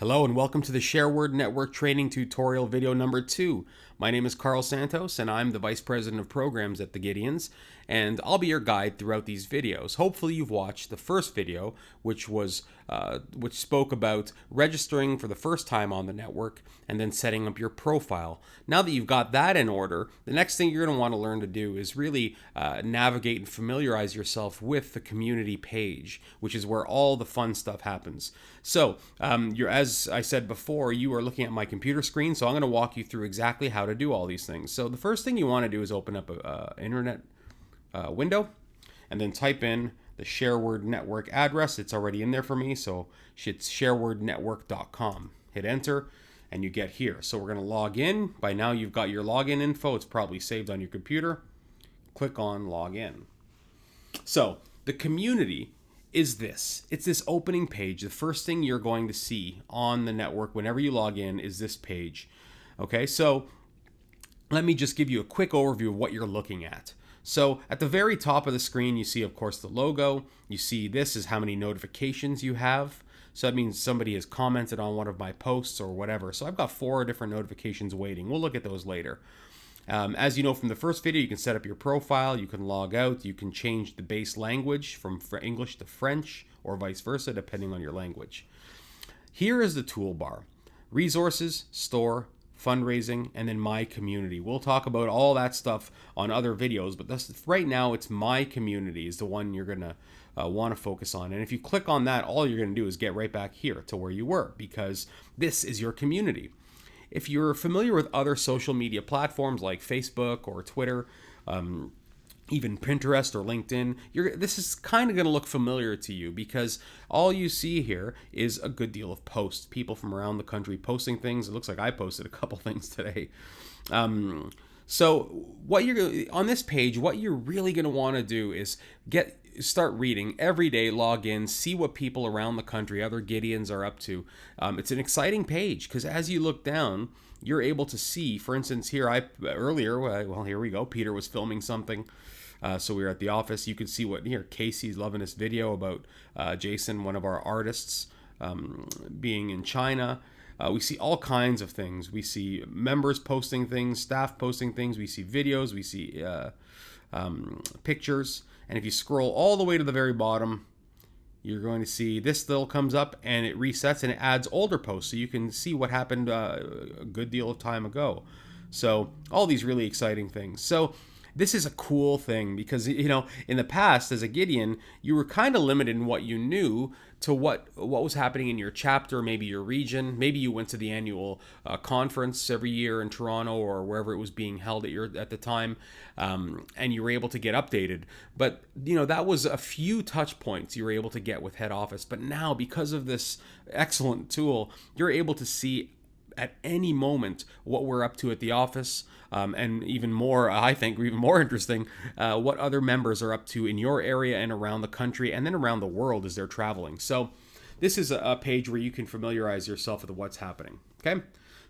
Hello and welcome to the ShareWord Network Training Tutorial video number 2. My name is Carl Santos and I'm the Vice President of Programs at the Gideons, and I'll be your guide throughout these videos. Hopefully you've watched the first video, which spoke about registering for the first time on the network and then setting up your profile. Now that you've got that in order, the next thing you're going to want to learn to do is really navigate and familiarize yourself with the community page, which is where all the fun stuff happens. So, as I said before, you are looking at my computer screen, so I'm going to walk you through exactly how to do all these things. So the first thing you want to do is open up an internet window and then type in the ShareWord network address. It's already in there for me, so it's sharewordnetwork.com. Hit enter and you get here. So we're going to log in. By now you've got your login info. It's probably saved on your computer. Click on login. So the community is this. It's this opening page. The first thing you're going to see on the network whenever you log in is this page. Okay, so let me just give you a quick overview of what you're looking at. So at the very top of the screen, you see, of course, the logo. You see this is how many notifications you have. So that means somebody has commented on one of my posts or whatever. So I've got 4 different notifications waiting. We'll look at those later. As you know from the first video, you can set up your profile, you can log out, you can change the base language from English to French or vice versa, depending on your language. Here is the toolbar: resources, store, fundraising, and then MyCommunity. We'll talk about all that stuff on other videos, but right now it's MyCommunity is the one you're going to want to focus on. And if you click on that, all you're going to do is get right back here to where you were, because this is your community. If you're familiar with other social media platforms like Facebook or Twitter, even Pinterest or LinkedIn, this is kind of going to look familiar to you, because all you see here is a good deal of posts. People from around the country posting things. It looks like I posted a couple things today. So on this page, what you're really going to want to do is start reading every day, log in, see what people around the country, other Gideons, are up to. It's an exciting page because as you look down, you're able to see, for instance, here here we go. Peter was filming something. So we were at the office. You can see Casey's loving this video about Jason, one of our artists, being in China. We see all kinds of things. We see members posting things, staff posting things. We see videos. We see pictures. And if you scroll all the way to the very bottom, you're going to see this still comes up and it resets and it adds older posts. So you can see what happened a good deal of time ago. So all these really exciting things. So this is a cool thing because, in the past as a Gideon, you were kind of limited in what you knew to what was happening in your chapter, maybe your region. Maybe you went to the annual conference every year in Toronto or wherever it was being held at the time, and you were able to get updated. But, that was a few touch points you were able to get with head office. But now, because of this excellent tool, you're able to see at any moment what we're up to at the office, and even more, I think, even more interesting, what other members are up to in your area and around the country and then around the world as they're traveling. So this is a page where you can familiarize yourself with what's happening. Okay,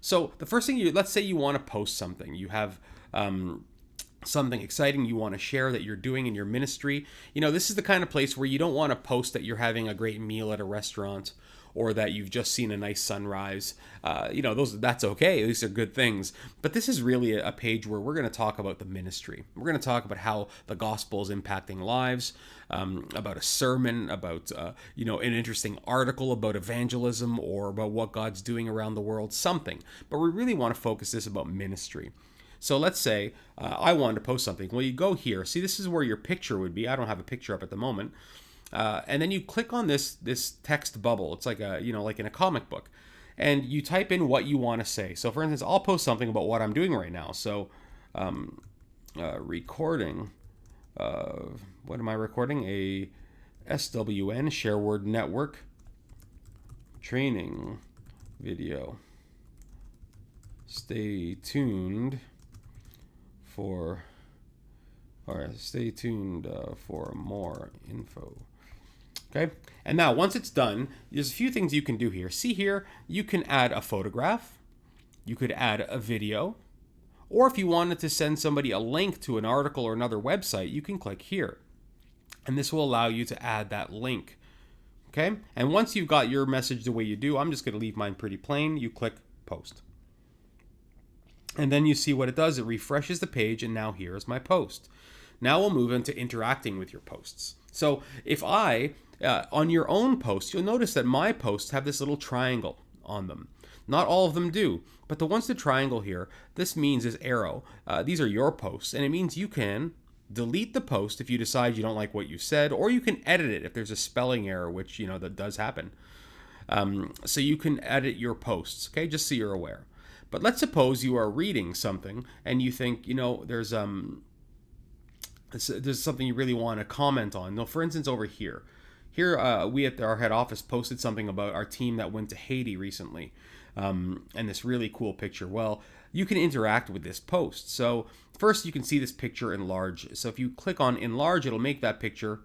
so the first thing let's say you want to post something. You have something exciting you want to share that you're doing in your ministry. This is the kind of place where you don't want to post that you're having a great meal at a restaurant or that you've just seen a nice sunrise. That's okay. These are good things. But this is really a page where we're going to talk about the ministry. We're going to talk about how the gospel is impacting lives, about a sermon, about an interesting article about evangelism or about what God's doing around the world, something. But we really want to focus this about ministry. So let's say I wanted to post something. Well, you go here. See, this is where your picture would be. I don't have a picture up at the moment. And then you click on this text bubble. It's like like in a comic book, and you type in what you want to say. So, for instance, I'll post something about what I'm doing right now. So, recording. What am I recording? A SWN ShareWord Network training video. Stay tuned for more info. Okay, and now once it's done, there's a few things you can do here. See here, you can add a photograph, you could add a video, or if you wanted to send somebody a link to an article or another website, you can click here. And this will allow you to add that link. Okay, and once you've got your message the way you do, I'm just going to leave mine pretty plain. You click post. And then you see what it does. It refreshes the page, and now here is my post. Now we'll move into interacting with your posts. So if on your own post, you'll notice that my posts have this little triangle on them. Not all of them do, but the ones with the triangle here, this means this arrow. These are your posts, and it means you can delete the post if you decide you don't like what you said, or you can edit it if there's a spelling error, which, that does happen. So you can edit your posts, okay, just so you're aware. But let's suppose you are reading something and you think, there's something you really want to comment on. Now, for instance, over here, we at our head office posted something about our team that went to Haiti recently, and this really cool picture. Well, you can interact with this post. So first, you can see this picture enlarge. So if you click on enlarge, it'll make that picture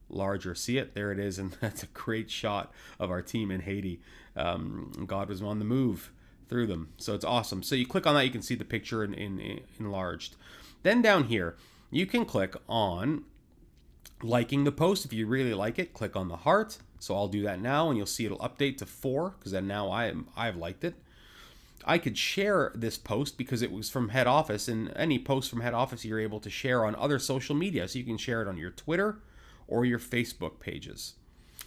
larger. See it? There it is, and that's a great shot of our team in Haiti. God was on the move through them, so it's awesome. So you click on that, you can see the picture enlarged. Then down here, you can click on liking the post. If you really like it, click on the heart. So I'll do that now, and you'll see it'll update to 4 because then now I've liked it. I could share this post because it was from head office, and any post from head office you're able to share on other social media. So you can share it on your Twitter or your Facebook pages.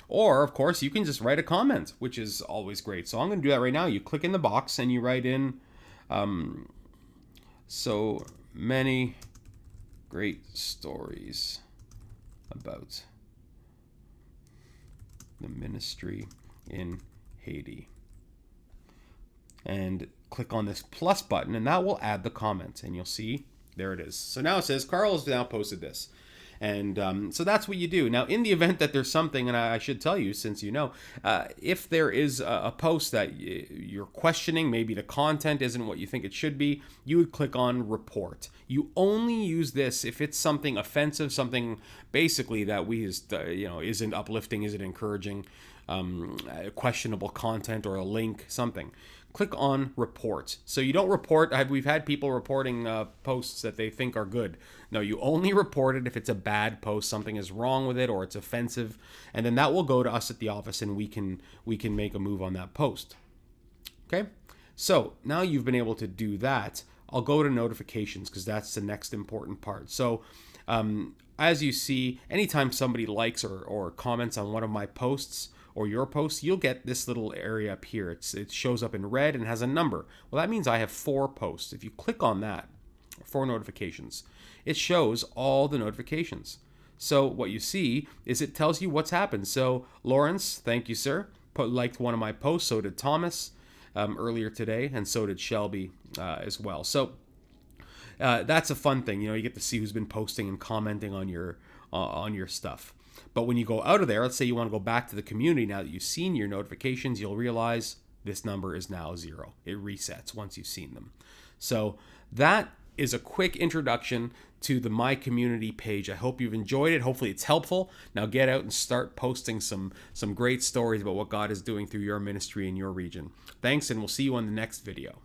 Or, of course, you can just write a comment, which is always great. So I'm going to do that right now. You click in the box and you write in, so many great stories about the ministry in Haiti. And click on this plus button, and that will add the comment. And you'll see, there it is. So now it says, Carl has now posted this. And so that's what you do. Now, in the event that there's something, and I should tell you, since if there is a post that you're questioning, maybe the content isn't what you think it should be, you would click on report. You only use this if it's something offensive, something basically that isn't uplifting, isn't encouraging, questionable content or a link, something. Click on report. So you don't report. We've had people reporting posts that they think are good. No, you only report it if it's a bad post, something is wrong with it, or it's offensive, and then that will go to us at the office, and we can make a move on that post. Okay. So now you've been able to do that. I'll go to notifications because that's the next important part. So as you see, anytime somebody likes or comments on one of my posts or your posts, you'll get this little area up here. It shows up in red and has a number. Well, that means I have 4 posts. If you click on that, 4 notifications, it shows all the notifications. So what you see is it tells you what's happened. So Lawrence, thank you, sir, liked one of my posts. So did Thomas earlier today, and so did Shelby as well. So that's a fun thing. You get to see who's been posting and commenting on your stuff. But when you go out of there, let's say you want to go back to the community now that you've seen your notifications, you'll realize this number is now 0. It resets once you've seen them. So that is a quick introduction to the MyCommunity page. I hope you've enjoyed it. Hopefully it's helpful. Now get out and start posting some great stories about what God is doing through your ministry in your region. Thanks, and we'll see you on the next video.